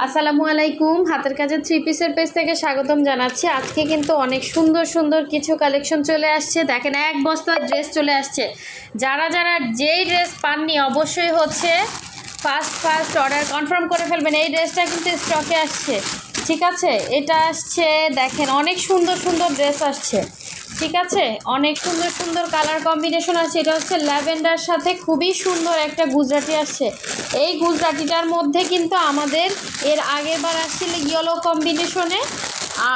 আসসালামু আলাইকুম। হাতের কাজের থ্রি পিসের পেজ থেকে স্বাগতম জানাচ্ছি। আজকে কিন্তু অনেক সুন্দর সুন্দর কিছু কালেকশন চলে আসছে। দেখেন, এক বস্তা ড্রেস চলে আসছে। যারা যারা যেই ড্রেস পাননি অবশ্যই ফার্স্ট অর্ডার কনফার্ম করে ফেলবেন। এই ড্রেসটা কিন্তু স্টকে আসছে, ঠিক আছে? এটা আসছে, দেখেন অনেক সুন্দর সুন্দর ড্রেস আসছে, ঠিক আছে? অনেক সুন্দর সুন্দর কালার কম্বিনেশন আছে। এটা হচ্ছে ল্যাভেন্ডার সাথে খুবই সুন্দর একটা গুজরাটি আসছে। এই গুজরাটিটার মধ্যে কিন্তু আমাদের এর আগেরবার আসছিল ইয়েলো কম্বিনেশনে,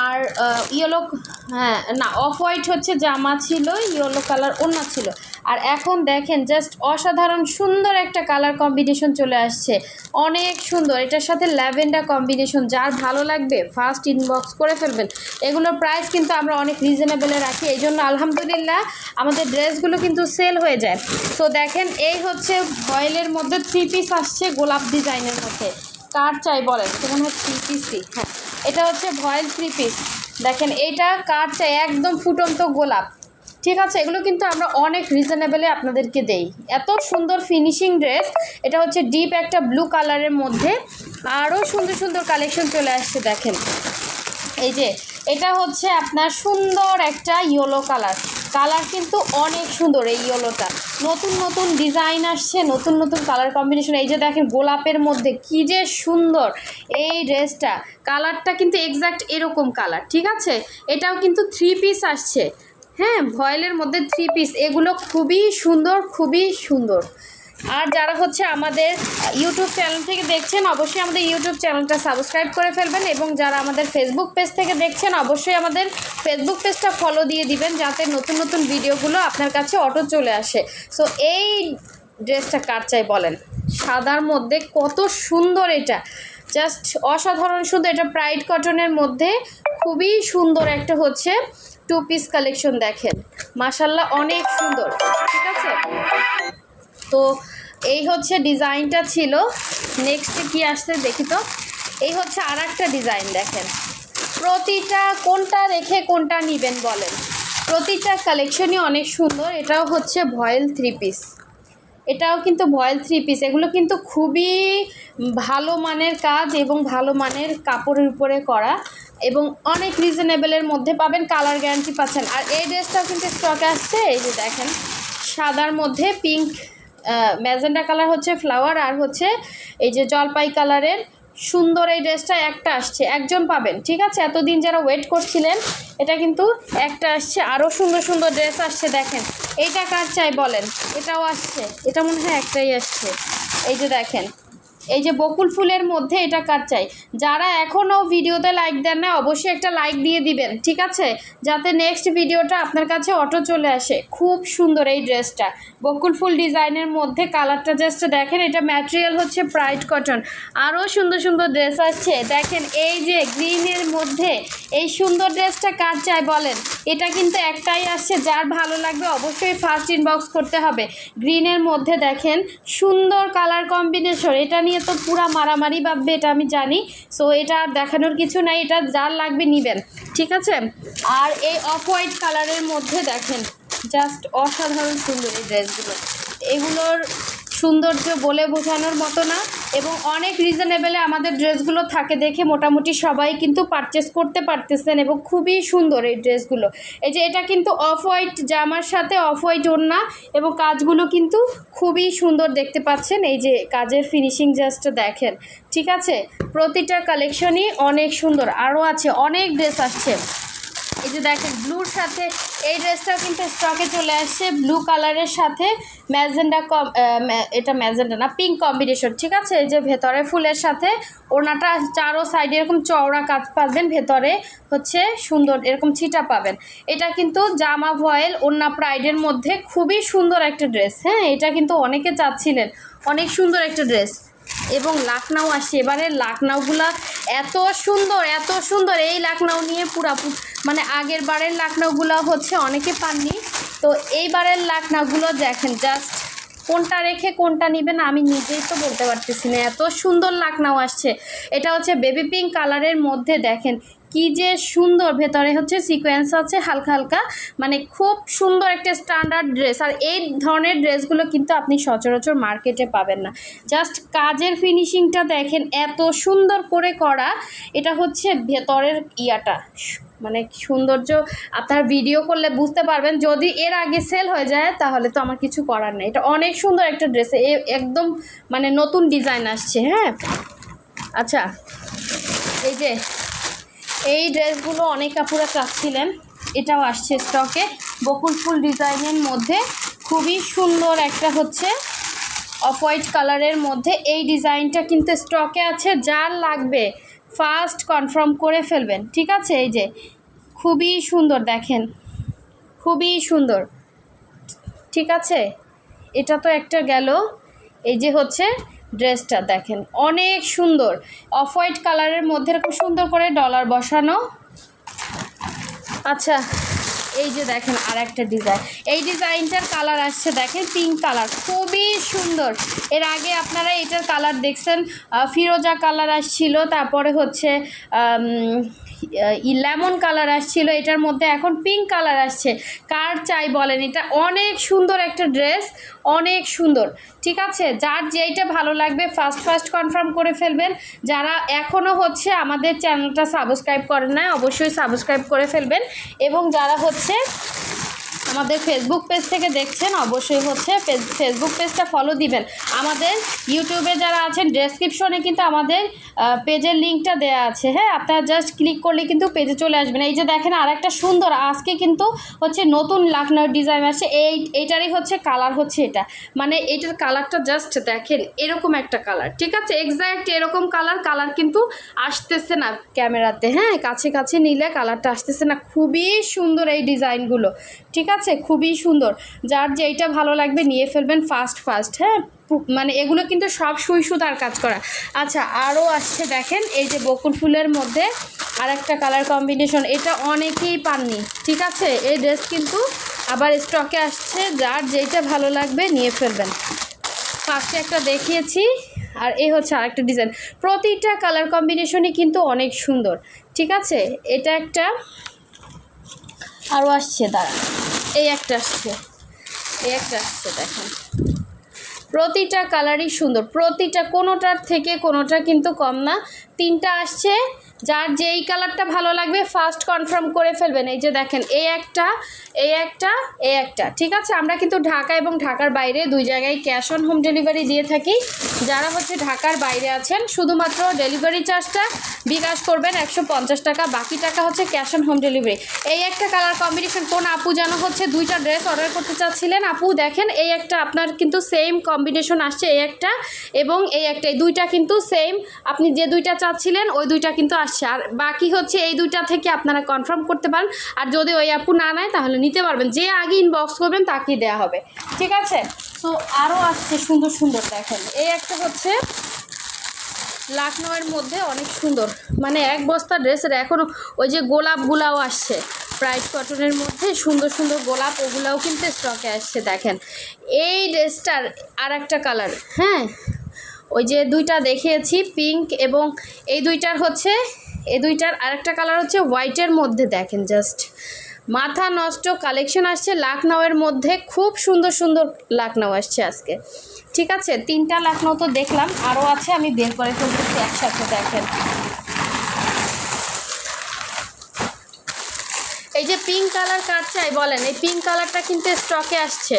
আর ইয়েলো, হ্যাঁ না, অফ হোয়াইট হচ্ছে জামা ছিল, ইয়েলো কালার ওড়না ছিল। আর এখন দেখেন জাস্ট অসাধারণ সুন্দর একটা কালার কম্বিনেশন চলে আসছে, অনেক সুন্দর। এটার সাথে ল্যাভেন্ডার কম্বিনেশন, যার ভালো লাগবে ফার্স্ট ইনবক্স করে ফেলবেন। এগুলোর প্রাইস কিন্তু আমরা অনেক রিজনেবলে রাখি, এই জন্য আলহামদুলিল্লাহ আমাদের ড্রেসগুলো কিন্তু সেল হয়ে যায়। সো দেখেন, এই হচ্ছে ভয়েলের মধ্যে থ্রি পিস আসছে গোলাপ ডিজাইনের মধ্যে। কার চাই বলেন? এটা মনে হয় থ্রি পিসই, হ্যাঁ এটা হচ্ছে ভয়েল থ্রি পিস। দেখেন এইটা কার চাই, একদম ফুটন্ত গোলাপ, ঠিক আছে? এগুলো কিন্তু আমরা অনেক রিজনেবলে আপনাদেরকে দেই। এত সুন্দর ফিনিশিং ড্রেস। এটা হচ্ছে ডিপ একটা ব্লু কালারের মধ্যে আরও সুন্দর সুন্দর কালেকশন চলে আসছে। দেখেন এই যে এটা হচ্ছে আপনার সুন্দর একটা ইয়েলো কালার কিন্তু অনেক সুন্দর। এই ইয়েলোটা নতুন নতুন ডিজাইন আসছে, নতুন নতুন কালার কম্বিনেশন। এই যে দেখেন গোলাপের মধ্যে কি যে সুন্দর এই ড্রেসটা, কালারটা কিন্তু এক্স্যাক্ট এরকম কালার, ঠিক আছে? এটাও কিন্তু থ্রি পিস আসছে, হ্যাঁ ভয়েলের মধ্যে থ্রি পিস। এগুলো খুবই সুন্দর, খুবই সুন্দর। আর যারা হচ্ছে আমাদের ইউটিউব চ্যানেল থেকে দেখছেন অবশ্যই আমাদের ইউটিউব চ্যানেলটা সাবস্ক্রাইব করে ফেলবেন, এবং যারা আমাদের ফেসবুক পেজ থেকে দেখছেন অবশ্যই আমাদের ফেসবুক পেজটা ফলো দিয়ে দিবেন, যাতে নতুন নতুন ভিডিওগুলো আপনার কাছে অটো চলে আসে। সো এই ড্রেসটা কার চাই বলেন? সাদার মধ্যে কত সুন্দর, এটা জাস্ট অসাধারণ সুন্দর। এটা প্রাইড কটনের মধ্যে খুবই সুন্দর একটা হচ্ছে টু পিস কালেকশন। দেখেন মাশাল্লাহ অনেক সুন্দর, ঠিক আছে? তো এই হচ্ছে ডিজাইনটা ছিল। নেক্সট কি আসছে দেখি তো। এই হচ্ছে আর একটা ডিজাইন। দেখেন প্রতিটা কোনটা রেখে কোনটা নেবেন বলেন? প্রতিটা কালেকশনই অনেক সুন্দর। এটাও হচ্ছে ভয়েল থ্রি পিস, এটাও কিন্তু ভয়েল থ্রি পিস। এগুলো কিন্তু খুবই ভালো মানের কাজ এবং ভালো মানের কাপড়ের উপরে করা, এবং অনেক রিজনেবলের মধ্যে পাবেন, কালার গ্যারান্টি পাচ্ছেন। আর এই ড্রেসটাও কিন্তু স্টকে আসছে। এই যে দেখেন সাদার মধ্যে পিঙ্ক, ম্যাজেন্ডা কালার হচ্ছে ফ্লাওয়ার, আর হচ্ছে এই যে জলপাই কালারের সুন্দর এই ড্রেসটা একটা আসছে, একজন পাবেন, ঠিক আছে? এতদিন যারা ওয়েট করছিলেন এটা কিন্তু একটা আসছে। আরও সুন্দর সুন্দর ড্রেস আসছে। দেখেন এইটা কার চাই বলেন? এটাও আসছে, এটা মনে হয় একটাই আসছে। এই যে দেখেন এই যে বকুল ফুলের মধ্যে, এটা কার চাই? যারা এখনও ভিডিওতে লাইক দেন না অবশ্যই একটা লাইক দিয়ে দিবেন, ঠিক আছে? যাতে নেক্সট ভিডিওটা আপনার কাছে অটো চলে আসে। খুব সুন্দর এই ড্রেসটা, বকুল ফুল ডিজাইনের মধ্যে কালারটা জাস্ট দেখেন। এটা ম্যাটেরিয়াল হচ্ছে প্রাইড কটন। আরও সুন্দর সুন্দর ড্রেস আসছে। দেখেন এই যে গ্রিনের মধ্যে এই সুন্দর ড্রেসটা কার চাই বলেন? এটা কিন্তু একটাই আসছে, যার ভালো লাগবে অবশ্যই ফার্স্ট ইনবক্স করতে হবে। গ্রিনের মধ্যে দেখেন সুন্দর কালার কম্বিনেশন, এটা নিয়ে তো পুরা মারামারি ভাববে, এটা আমি জানি। সো এটা আর দেখানোর কিছু নাই, এটা যার লাগবে নেবেন, ঠিক আছে? আর এই অফ হোয়াইট কালারের মধ্যে দেখেন জাস্ট অসাধারণ সুন্দর এই ড্রেসগুলো। এগুলোর সৌন্দর্য বলে বোঝানোর মতো না, এবং অনেক রিজনেবলে আমাদের ড্রেসগুলো থাকে দেখে মোটামুটি সবাই কিন্তু পারচেস করতে পারতেছেন, এবং খুবই সুন্দর এই ড্রেসগুলো। এই যে এটা কিন্তু অফ হোয়াইট জামার সাথে অফ হোয়াইট ওড়না, এবং কাজগুলো কিন্তু খুবই সুন্দর দেখতে পাচ্ছেন। এই যে কাজের ফিনিশিং জাস্ট দেখেন, ঠিক আছে? প্রতিটা কালেকশনই অনেক সুন্দর। আরও আছে, অনেক ড্রেস আসছে। এই যে দেখেন ব্লুর সাথে এই ড্রেসটাও কিন্তু স্টকে চলে আসছে, ব্লু কালারের সাথে ম্যাজেন্ডা, এটা ম্যাজেন্ডা না, পিঙ্ক কম্বিনেশন, ঠিক আছে? এই যে ভেতরে ফুলের সাথে ওড়নাটা চারো সাইডে এরকম চওড়া কাজ পাবেন, ভেতরে হচ্ছে সুন্দর এরকম ছিটা পাবেন। এটা কিন্তু জামা ভয়েল ওড়না প্রাইডের মধ্যে খুবই সুন্দর একটা ড্রেস, হ্যাঁ এটা কিন্তু অনেকে চাচ্ছিলেন, অনেক সুন্দর একটা ড্রেস। এবং লাকনাও আসছে। এবারে লাকনাউগুলা এত সুন্দর, এত সুন্দর। এই লাকনাউ নিয়ে মানে আগের বারের লাকনাউগুলো হচ্ছে অনেকে পাননি, তো এইবারের লাকনাউগুলো দেখেন জাস্ট কোনটা রেখে কোনটা নেবেন আমি নিজেই তো বলতে পারতেছি না, এত সুন্দর লাকনাও আসছে। এটা হচ্ছে বেবি পিঙ্ক কালারের মধ্যে দেখেন কি যে সুন্দর, ভেতরে হচ্ছে সিকোয়েন্স আছে হালকা হালকা, মানে খুব সুন্দর একটা স্ট্যান্ডার্ড ড্রেস। আর এই ধরনের ড্রেসগুলো কিন্তু আপনি সচরাচর মার্কেটে পাবেন না। জাস্ট কাজের ফিনিশিংটা দেখেন, এত সুন্দর করে করা। এটা হচ্ছে ভেতরের ইয়াটা, মানে সৌন্দর্য আপনার ভিডিও করলে বুঝতে পারবেন। যদি এর আগে সেল হয়ে যায় তাহলে তো আমার কিছু করার নেই। এটা অনেক সুন্দর একটা ড্রেস, একদম মানে নতুন ডিজাইন আসছে। হ্যাঁ, আচ্ছা, এই যে এই ড্রেসগুলো অনেক আপুরা চাচ্ছিলেন, এটাও আসছে স্টকে বকুল ফুল ডিজাইনের মধ্যে। খুবই সুন্দর একটা হচ্ছে অফ হোয়াইট কালারের মধ্যে এই ডিজাইনটা কিন্তু স্টকে আছে। যার লাগবে ফার্স্ট কনফার্ম করে ফেলবেন, ঠিক আছে? এই যে খুবই সুন্দর দেখেন, খুবই সুন্দর, ঠিক আছে? এটা তো একটা গেল। এই যে হচ্ছে ড্রেসটা দেখেন অনেক সুন্দর, অফ হোয়াইট কালারের মধ্যে এরকম সুন্দর করে ডলার বসানো। আচ্ছা, এই যে দেখেন আর একটা ডিজাইন, এই ডিজাইনটার কালার আসছে দেখেন পিঙ্ক কালার, খুবই সুন্দর। এর আগে আপনারা এটার কালার দেখছেন, ফিরোজা কালার আসছিল, তারপরে হচ্ছে লেমন কালার আসছিল, এটার মধ্যে এখন পিঙ্ক কালার আসছে। কার চাই বলেন? এটা অনেক সুন্দর একটা ড্রেস, অনেক সুন্দর, ঠিক আছে? যার যেইটা ভালো লাগবে ফার্স্ট কনফার্ম করে ফেলবেন। যারা এখনও হচ্ছে আমাদের চ্যানেলটা সাবস্ক্রাইব করেন না, অবশ্যই সাবস্ক্রাইব করে ফেলবেন। এবং যারা হচ্ছে আমাদের ফেসবুক পেজ থেকে দেখছেন অবশ্যই হচ্ছে ফেসবুক পেজটা ফলো দিবেন। আমাদের ইউটিউবে যারা আছেন ডেসক্রিপশনে কিন্তু আমাদের পেজের লিঙ্কটা দেওয়া আছে। হ্যাঁ, আপনারা জাস্ট ক্লিক করলে কিন্তু পেজে চলে আসবেন। এই যে দেখেন আর একটা সুন্দর, আজকে কিন্তু হচ্ছে নতুন লাকনার ডিজাইন আছে। এইটারই হচ্ছে কালার হচ্ছে এটা, মানে এটার কালারটা জাস্ট দেখেন এরকম একটা কালার, ঠিক আছে? এক্স্যাক্ট এরকম কালার কিন্তু আসতেছে না ক্যামেরাতে। হ্যাঁ, কাছে নিলে কালারটা আসতেছে না। খুবই সুন্দর এই ডিজাইনগুলো, ঠিক আছে? খুবই সুন্দর। যার যেইটা ভালো লাগবে নিয়ে ফেলবেন ফার্স্ট। হ্যাঁ, মানে এগুলো কিন্তু সব সুই সুতার কাজ করা। আচ্ছা, আরও আসছে দেখেন এই যে বকুল ফুলের মধ্যে আর একটা কালার কম্বিনেশন, এটা অনেকেই পাননি, ঠিক আছে? এই ড্রেস কিন্তু আবার স্টকে আসছে, যার যেইটা ভালো লাগবে নিয়ে ফেলবেন। ফার্স্টে একটা দেখিয়েছি, আর এই হচ্ছে আরেকটা ডিজাইন। প্রতিটা কালার কম্বিনেশনই কিন্তু অনেক সুন্দর, ঠিক আছে? এটা একটা আরও আসছে, দাঁড়ান, এই একটা আসছে দেখেন, প্রতিটা কালারই সুন্দর, প্রতিটা কোনোটার থেকে কোনোটা কিন্তু কম না। তিনটা আসছে, যার যেই কালারটা ভালো লাগবে ফার্স্ট কনফার্ম করে ফেলবেন। এই যে দেখেন এই একটা, ঠিক আছে? আমরা কিন্তু ঢাকা এবং ঢাকার বাইরে দুই জায়গায় ক্যাশ অন হোম ডেলিভারি দিয়ে থাকি। যারা হচ্ছে ঢাকার বাইরে আছেন শুধুমাত্র ডেলিভারি চার্জটা বিকাশ করবেন 150 টাকা, বাকি টাকা হচ্ছে ক্যাশ অন হোম ডেলিভারি। এই একটা কালার কম্বিনেশন, কোন আপু যেন হচ্ছে দুইটা ড্রেস অর্ডার করতে চাচ্ছিলেন, আপু দেখেন এই একটা আপনার কিন্তু সেম কম্বিনেশন আসছে, এই একটা এবং এই একটা, এই দুইটা কিন্তু সেম, আপনি যে দুইটা চাচ্ছিলেন ওই দুইটা কিন্তু আসছে। আর বাকি হচ্ছে এই দুইটা থেকে আপনারা কনফার্ম করতে পারেন। আর যদি ওই আপু না নেয় তাহলে নিতে পারবেন, যে আগে ইনবক্স করবেন তাকেই দেওয়া হবে, ঠিক আছে? তো আরও আসছে সুন্দর দেখেন, এই একটা হচ্ছে লাকনোয়ের মধ্যে অনেক সুন্দর, মানে এক বস্তা ড্রেসের এখনও ওই যে গোলাপগুলাও আসছে ব্রাইট কটনের মধ্যে, সুন্দর গোলাপ, ওগুলাও কিন্তু স্টকে আসছে। দেখেন এই ড্রেসটার আর একটা কালার, হ্যাঁ, ওই যে দুইটা দেখিয়েছি পিঙ্ক, এবং এই দুইটার আরেকটা কালার হচ্ছে হোয়াইটের মধ্যে। দেখেন জাস্ট মাথা নষ্ট কালেকশন আসছে লাকনাওয়ের মধ্যে, খুব সুন্দর লাকনাও আসছে আজকে, ঠিক আছে? তিনটা লাকনাও তো দেখলাম, আরও আছে, আমি বের করে ফেলতেছি একসাথে। দেখেন এই যে পিঙ্ক কালার কার চাই বলেন? এই পিঙ্ক কালারটা কিন্তু স্টকে আসছে।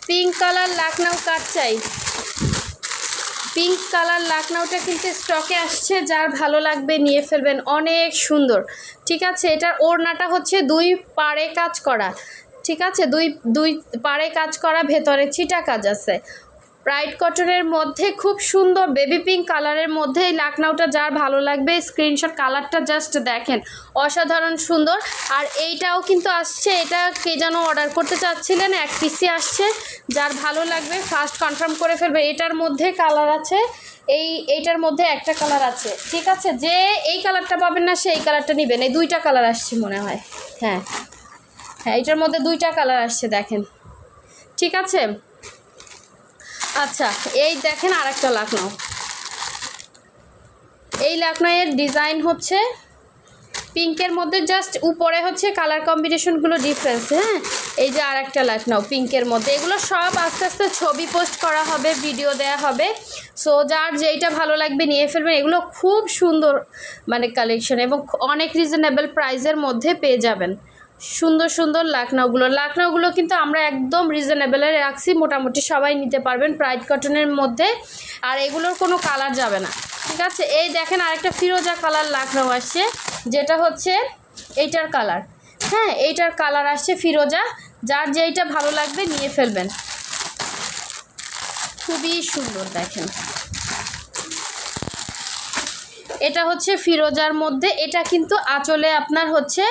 পিঙ্ক কালার লাকনাও কার চাই? পিঙ্ক কালার লাকনাওটা কিন্তু স্টকে আসছে, যার ভালো লাগবে নিয়ে ফেলবেন, অনেক সুন্দর, ঠিক আছে? এটার ওড়নাটা হচ্ছে দুই পাড়ে কাজ করা, ঠিক আছে? দুই পাড়ে কাজ করা, ভেতরে ছিটা কাজ আছে, ব্রাইট কটনের মধ্যে খুব সুন্দর বেবি পিঙ্ক কালারের মধ্যে এই লাকনাওটা যার ভালো লাগবে স্ক্রিনশট, কালারটা জাস্ট দেখেন অসাধারণ সুন্দর। আর এইটাও কিন্তু আসছে, এটা কে যেন অর্ডার করতে চাচ্ছিলেন, এক পিসি আসছে, যার ভালো লাগবে ফার্স্ট কনফার্ম করে ফেলবে। এটার মধ্যে কালার আছে, এইটার মধ্যে একটা কালার আছে, ঠিক আছে? যে এই কালারটা পাবেন না সে এই কালারটা নেবেন। এই দুইটা কালার আসছে মনে হয়, হ্যাঁ, এটার মধ্যে দুইটা কালার আসছে দেখেন, ঠিক আছে? আচ্ছা, এই দেখেন আরেকটা লাকনাও। এই লাকনাইয়ের ডিজাইন হচ্ছে পিঙ্কের মধ্যে, জাস্ট উপরে হচ্ছে কালার কম্বিনেশনগুলো ডিফারেন্স। হ্যাঁ, এই যে আর একটা লাকনাও পিঙ্কের মধ্যে। এগুলো সব আস্তে আস্তে ছবি পোস্ট করা হবে, ভিডিও দেয়া হবে। সো যার যেইটা ভালো লাগবে নিয়ে ফেলবেন। এগুলো খুব সুন্দর মানে কালেকশন এবং অনেক রিজনেবল প্রাইসের মধ্যে পেয়ে যাবেন সুন্দর সুন্দর লাকনাওগুলো কিন্তু আমরা একদম রিজনেবলে রাখছি, মোটামুটি সবাই নিতে পারবেন প্রাইড কটনের মধ্যে। আর এগুলোর কোনো কালার যাবে না, ঠিক আছে। এই দেখেন আরেকটা ফিরোজা কালার লাকনাও আসছে, যেটা হচ্ছে এইটার কালার। হ্যাঁ, এইটার কালার আসছে ফিরোজা। যার যেইটা ভালো লাগবে নিয়ে ফেলবেন, খুবই সুন্দর। দেখেন এটা হচ্ছে ফিরোজার মধ্যে। এটা কিন্তু আঁচলে আপনার হচ্ছে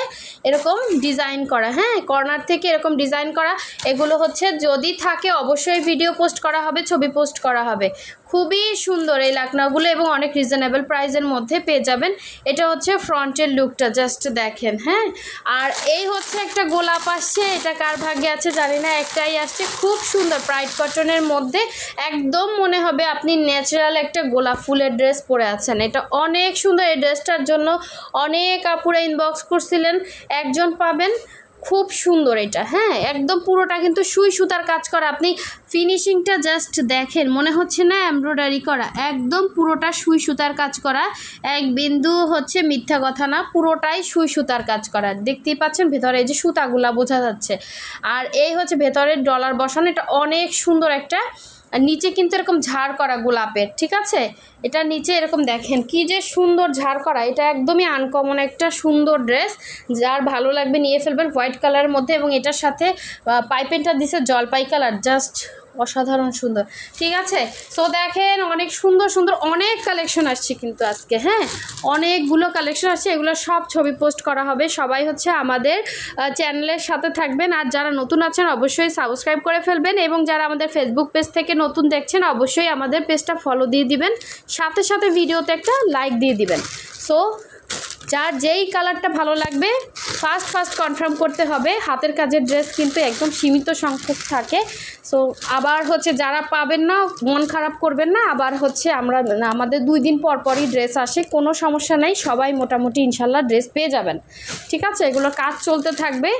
এরকম ডিজাইন করা, হ্যাঁ, কর্নার থেকে এরকম ডিজাইন করা। এগুলো হচ্ছে যদি থাকে অবশ্যই ভিডিও পোস্ট করা হবে, ছবি পোস্ট করা হবে। খুবই সুন্দর এই লাকনাগুলো এবং অনেক রিজনেবল প্রাইসের মধ্যে পেয়ে যাবেন। এটা হচ্ছে ফ্রন্টের লুকটা, জাস্ট দেখেন। হ্যাঁ, আর এই হচ্ছে একটা গোলাপ আসছে, এটা কার ভাগ্যে আছে জানি না, একটাই আসছে। খুব সুন্দর প্রাইড কটনের মধ্যে, একদম মনে হবে আপনি ন্যাচারাল একটা গোলাপ ফুলের ড্রেস পরে আছেন। এটা অনেক সুন্দর। এই ড্রেসটার জন্য অনেক আপুরা ইনবক্স করছিলেন, একজন পাবেন। খুব সুন্দর এটা। হ্যাঁ, একদম পুরোটা কিন্তু সুই সুতার কাজ করা। আপনি ফিনিশিংটা জাস্ট দেখেন, মনে হচ্ছে না এমব্রয়ডারি করা, একদম পুরোটা সুই সুতার কাজ করা। এক বিন্দু হচ্ছে মিথ্যা কথা না, পুরোটাই সুই সুতার কাজ করা। দেখতেই পাচ্ছেন ভেতরে এই যে সুতাগুলা বোঝা যাচ্ছে। আর এই হচ্ছে ভেতরের ডলার বসানো। এটা অনেক সুন্দর একটা, নিচে কিন্তু এরকম ঝাড় করা গোলাপের, ঠিক আছে। এটা নিচে এরকম দেখেন কি যে সুন্দর ঝাড় করা। এটা একদমই আনকমন একটা সুন্দর ড্রেস, যার ভালো লাগবে নিয়ে ফেলবেন হোয়াইট কালারের মধ্যে। এবং এটার সাথে পাইপেনটা দিছে জলপাই কালার, জাস্ট অসাধারণ সুন্দর, ঠিক আছে। সো দেখেন অনেক সুন্দর সুন্দর অনেক কালেকশন আসছে কিন্তু আজকে। হ্যাঁ, অনেকগুলো কালেকশন আসছে, এগুলো সব ছবি পোস্ট করা হবে। সবাই হচ্ছে আমাদের চ্যানেলের সাথে থাকবেন। আর যারা নতুন আছেন অবশ্যই সাবস্ক্রাইব করে ফেলবেন, এবং যারা আমাদের ফেসবুক পেজ থেকে নতুন দেখছেন অবশ্যই আমাদের পেজটা ফলো দিয়ে দিবেন, সাথে সাথে ভিডিওতে একটা লাইক দিয়ে দিবেন। সো যার যেই কালারটা ভালো লাগবে ফার্স্ট কনফার্ম করতে হবে। হাতের কাজের ড্রেস কিন্তু একদম সীমিত সংখ্যক থাকে। সো আবার হচ্ছে যারা পাবেন না মন খারাপ করবেন না, আবার হচ্ছে আমাদের 2 দিন পর পরই ড্রেস আসে, কোনো সমস্যা নেই। সবাই মোটামুটি ইনশাল্লাহ ড্রেস পেয়ে যাবেন, ঠিক আছে। এগুলো কাজ চলতে থাকবে,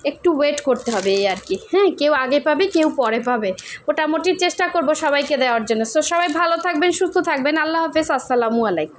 একটু ওয়েট করতে হবে এই আর কি। হ্যাঁ, কেউ আগে পাবে কেউ পরে পাবে, মোটামুটি চেষ্টা করব সবাইকে দেওয়ার জন্য। সো সবাই ভালো থাকবেন, সুস্থ থাকবেন। আল্লাহ হাফেজ, আসসালামু আলাইকুম।